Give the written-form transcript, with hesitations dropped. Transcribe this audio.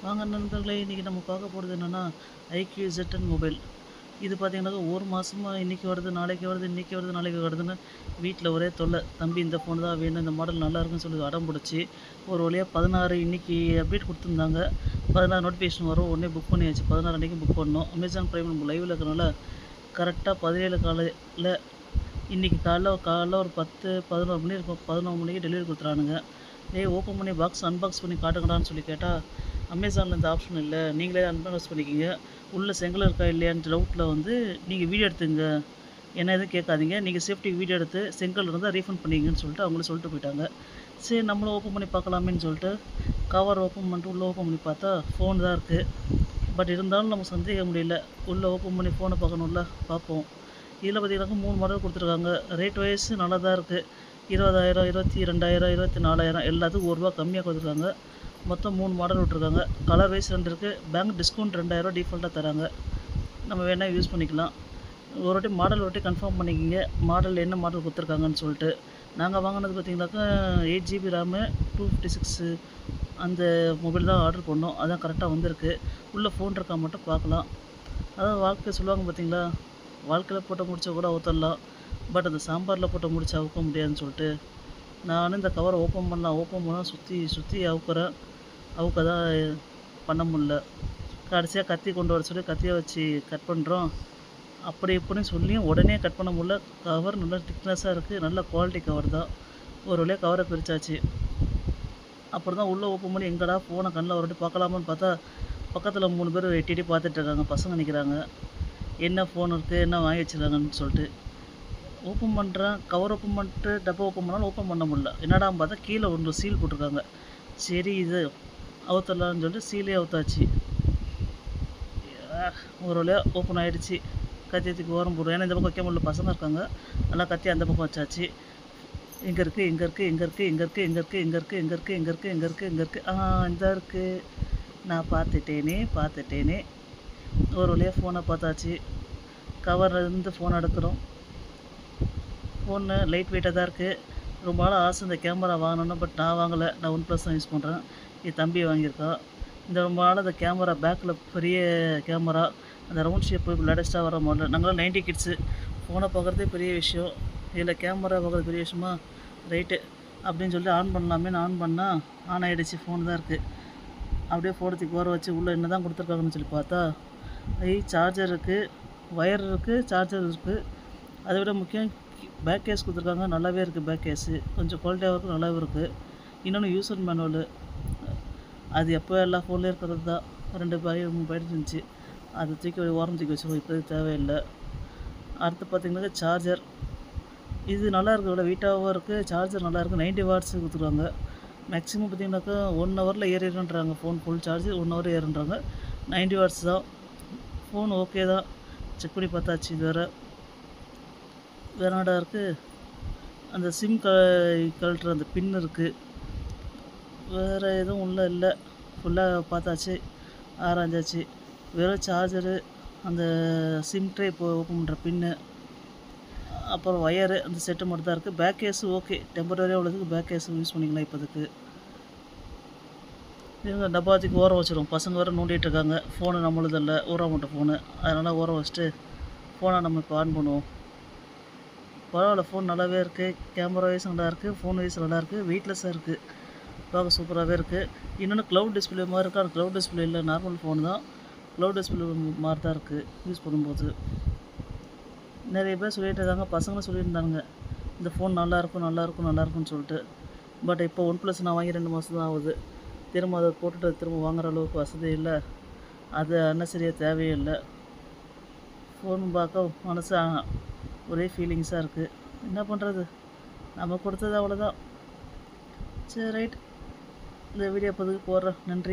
வாங்க நண்பர்களே, இன்றைக்கி நம்ம பார்க்க போகிறது என்னென்னா IQZ10 மொபைல். இது பார்த்தீங்கன்னாக்கா ஒரு மாதமாக இன்றைக்கி வருது, நாளைக்கு வருது, இன்றைக்கி வருது, நாளைக்கு வருதுன்னு வீட்டில் ஒரே தொல்லை. தம்பி இந்த ஃபோன் தான் வேணும், இந்த மாடல் நல்லாயிருக்குன்னு சொல்லி அடம் பிடிச்சி ஒரு வழியாக 16 இன்றைக்கி அப்டேட் கொடுத்துருந்தாங்க. 16 நோட்டிஃபிகேஷன் வரும், உடனே புக் பண்ணியாச்சு. 16 அன்றைக்கி புக் பண்ணோம். அமேசான் ப்ரைம் நம்ம லைவில் இருக்கிறனால கரெக்டாக 17 காலையில் இன்றைக்கி காலைல ஒரு 10-11 மணி இருக்கும். 11 மணிக்கு டெலிவரி கொடுத்துறானுங்க. ஓப்பன் பண்ணி அன்பாக்ஸ் பண்ணி காட்டுங்கடான்னு சொல்லி கேட்டால் அமேசானில் இந்த ஆப்ஷன் இல்லை, நீங்களே அன்பாக்ஸ் பண்ணிக்கிங்க. உள்ளே செங்கல் இருக்கா இல்லையான்னு டவுட்டில் நீங்கள் வீடியோ எடுத்துங்க, என்ன எதுவும் கேட்காதீங்க, நீங்கள் சேஃப்டிக்கு வீடியோ எடுத்து செங்கல் இருந்தால் ரீஃபண்ட் பண்ணிங்கன்னு சொல்லிட்டு அவங்களே சொல்லிட்டு போயிட்டாங்க. சரி, நம்மளும் ஓப்பன் பண்ணி பார்க்கலாமேன்னு சொல்லிட்டு கவர் ஓப்பன் பண்ணிட்டு உள்ளே ஓப்பன் பண்ணி பார்த்தா ஃபோன் தான் இருக்குது. பட் இருந்தாலும் நம்ம சந்தேகம் முடியல. உள்ளே ஓப்பன் பண்ணி ஃபோனை பார்க்கணும்ல, பார்ப்போம். இதில் பார்த்தீங்கன்னாக்கா 3 மாடல் கொடுத்துருக்காங்க. ரேட் வைஸ் நல்லா தான் இருக்குது. 20,000, 22,000, 24,000 எல்லாத்துக்கும் ₹1 கம்மியாக கொடுத்துருக்காங்க. மொத்தம் 3 மாடல் விட்ருக்காங்க. கலர் வைஸ் 2 இருக்குது. பேங்க் டிஸ்கவுண்ட் ₹2,000 டிஃபால்ட்டாக தராங்க. நம்ம வேணால் யூஸ் பண்ணிக்கலாம். ஒரு வாட்டி மாடல் கன்ஃபார்ம் பண்ணிக்கிங்க, மாடல் என்ன மாடல் கொடுத்துருக்காங்கன்னு சொல்லிட்டு. நாங்கள் வாங்கினது பார்த்திங்கனாக்கா 8 GB ரேமு 256 அந்த மொபைல் தான் ஆர்டர் பண்ணோம். அதான் கரெக்டாக வந்திருக்கு. உள்ளே ஃபோன் இருக்கா மட்டும் பார்க்கலாம். அதாவது வாழ்க்கை சொல்லுவாங்க பார்த்தீங்களா, வாழ்க்கையில் போட்டு முடிச்சா கூட அவுத்தரலாம், பட் அந்த சாம்பாரில் போட்டு முடிச்சா அவுக்க முடியாதுன்னு சொல்லிட்டு நானும் இந்த கவரை ஓப்பன் பண்ணால் சுற்றி அவுக்க தான் பண்ண முடில. கடைசியாக கத்தி கொண்டு வர சொல்லி கத்தியை வச்சு கட் பண்ணுறோம். அப்படி இப்படின்னு சொல்லியும் உடனே கட் பண்ண முடில. கவர் நல்லா திக்னஸாக இருக்குது, நல்ல குவாலிட்டி கவர் தான். ஒரு வழியாக கவரை பிரித்தாச்சு. அப்புறம் தான் உள்ளே ஓப்பன் பண்ணி எங்கடா ஃபோனை கண்ணில் ஒரு வாட்டி பார்க்கலாமான்னு பார்த்தா பக்கத்தில் 3 பேர் எட்டி பார்த்துட்டு இருக்காங்க. பசங்க நிற்கிறாங்க. என்ன ஃபோன் இருக்குது, என்ன வாங்கி வச்சுருக்காங்கன்னு சொல்லிட்டு ஓப்பன் பண்ணுறேன். கவர் ஓப்பன் பண்ணிட்டு டப்பா ஓப்பன் பண்ணாலும் ஓப்பன் பண்ண முடியல. என்னடா பார்த்தா கீழே ஒன்று சீல் போட்டிருக்காங்க. சரி, இது அவுத்தரலான்னு சொல்லிட்டு சீலே அவுத்தாச்சு. ஒரு வழியாக ஓப்பன் ஆகிடுச்சு. கத்தியத்துக்கு ஓரம் போடுவோம், ஏன்னா இந்த பக்கம் வைக்க முடியல, பசங்க இருக்காங்க. நல்லா கத்தி அந்த பக்கம் வச்சாச்சு. எங்கே இருக்குது, எங்கே இருக்குது, எங்கே இருக்குது, எங்கே இருக்குது, எங்கே இருக்குது, எங்கே இருக்குது, எங்கே இருக்குது, எங்கே இருக்குது, எங்கே இருக்குது, எங்கே இருக்குது, இந்த இருக்குது. நான் பார்த்துட்டேனே. ஒரு வழியாக ஃபோனை பார்த்தாச்சு. கவர்லேருந்து ஃபோன் எடுக்கிறோம். ஃபோனு லைட் வெயிட்டாக தான் இருக்குது. ரொம்ப நாள் ஆசை இந்த கேமரா வாங்கணுன்னு, பட் நான் வாங்கலை. நான் OnePlus தான் யூஸ் பண்ணுறேன். என் தம்பி வாங்கியிருக்கான். இந்த ரொம்ப நாள் அந்த கேமரா பேக்கில் பெரிய கேமரா, அந்த ரவுண்ட் ஷேப்பு லேட்டஸ்ட்டாக வர மாடல். நாங்களாம் 90 கிட்ஸு. ஃபோனை பார்க்குறதே பெரிய விஷயம், இதில் கேமரா பார்க்குறது பெரிய விஷயமா, ரைட்டு அப்படின்னு சொல்லிட்டு ஆன் பண்ணலாமேன்னு ஆன் பண்ணால் ஆன் ஆகிடுச்சு. ஃபோன் தான் இருக்குது. அப்படியே ஃபோனுக்கு ஓர வச்சு உள்ளே என்ன தான் கொடுத்துருக்காங்கன்னு சொல்லி பார்த்தா சார்ஜர் இருக்குது, ஒயர் இருக்குது, சார்ஜர் இருக்குது. அதை விட முக்கியம் பேக் கேஸ் கொடுத்துருக்காங்க. நல்லாவே இருக்குது. பேக் கேஸு கொஞ்சம் குவாலிட்டியாக இருக்குது, நல்லாவே இருக்குது. இன்னொன்று யூசர் மேனுவலு, அது எப்போ எல்லா ஃபோன்லேயும் இருக்கிறது தான். 2 3 இருந்துச்சு. அது ஓரம் தூக்கி வச்சுருக்கோம், இப்போ தேவையில்லை. அடுத்து பார்த்திங்கனாக்கா சார்ஜர், இது நல்லாயிருக்கு. விட வீட்டாகவும் இருக்குது, சார்ஜர் நல்லாயிருக்கு. 90 வாட்ஸ் கொடுத்துருக்காங்க. மேக்ஸிமம் பார்த்திங்கனாக்கா 1 ஹவரில் ஏறிடுன்றாங்க. ஃபோன் ஃபுல் சார்ஜ் 1 ஹவர் ஏறுன்றாங்க. 90 வாட்ஸ் தான். ஃபோன் ஓகே தான், செக் பண்ணி பார்த்தாச்சு. இது வேறு என்னடா இருக்குது, அந்த சிம் கழட்டுற அந்த பின் இருக்குது. வேறு எதுவும் உள்ளே இல்லை. ஃபுல்லாக பார்த்தாச்சு, ஆராய்ஞ்சாச்சு. வெறும் சார்ஜரு, அந்த சிம் ட்ரை ஓப்பன் பண்ணுற பின்னு, அப்புறம் ஒயரு, அந்த செட்டு மட்டும் தான் இருக்குது. பேக் கேஸு ஓகே, டெம்பரரியாக உள்ளதுக்கு பேக் கேஸு யூஸ் பண்ணிக்கலாம் இப்போதுக்கு. இவங்க டப்பாத்துக்கு ஓரம் வச்சிடும். பசங்க வேறு நோண்டிகிட்டு இருக்காங்க. ஃபோனு நம்மளது இல்லை, ஊராமட்ட ஃபோனு. அதனால் ஓரம் வச்சுட்டு ஃபோனை நம்ம இப்போ ஆன் பண்ணுவோம். பரவாயில்ல, ஃபோன் நல்லாவே இருக்குது. கேமரா வைஸ் நல்லா இருக்குது, ஃபோன் வைஸ் நல்லாயிருக்கு, வெயிட்லெஸ்ஸாக இருக்குது, பார்க்க சூப்பராகவே இருக்குது. இன்னொன்று க்ளவுட் டிஸ்பிளே மாதிரி இருக்குது. ஆனால் க்ளவுட் டிஸ்பிளே இல்லை, நார்மல் ஃபோன் தான். க்ளவுட் டிஸ்பிளே மாதிரி தான் இருக்குது யூஸ் பண்ணும்போது. நிறைய பேர் சொல்லிகிட்டு இருக்காங்க, பசங்களும் சொல்லியிருந்தாங்க இந்த ஃபோன் நல்லாயிருக்குன்னு சொல்லிட்டு. பட் இப்போ OnePlus நான் வாங்கி 2 மாதம் தான் ஆகுது. திரும்ப அதை போட்டுட்டு திரும்ப வாங்குகிற அளவுக்கு வசதி இல்லை. அது அன்னசரியாக தேவையே இல்லை. ஃபோன் பார்க்க மனசு ஒரே ஃபீலிங்ஸாக இருக்குது. என்ன பண்ணுறது, நம்ம கொடுத்தது அவ்வளோதான். சரி, ரைட். இந்த வீடியோ இப்போதைக்கு போடுறேன். நன்றி.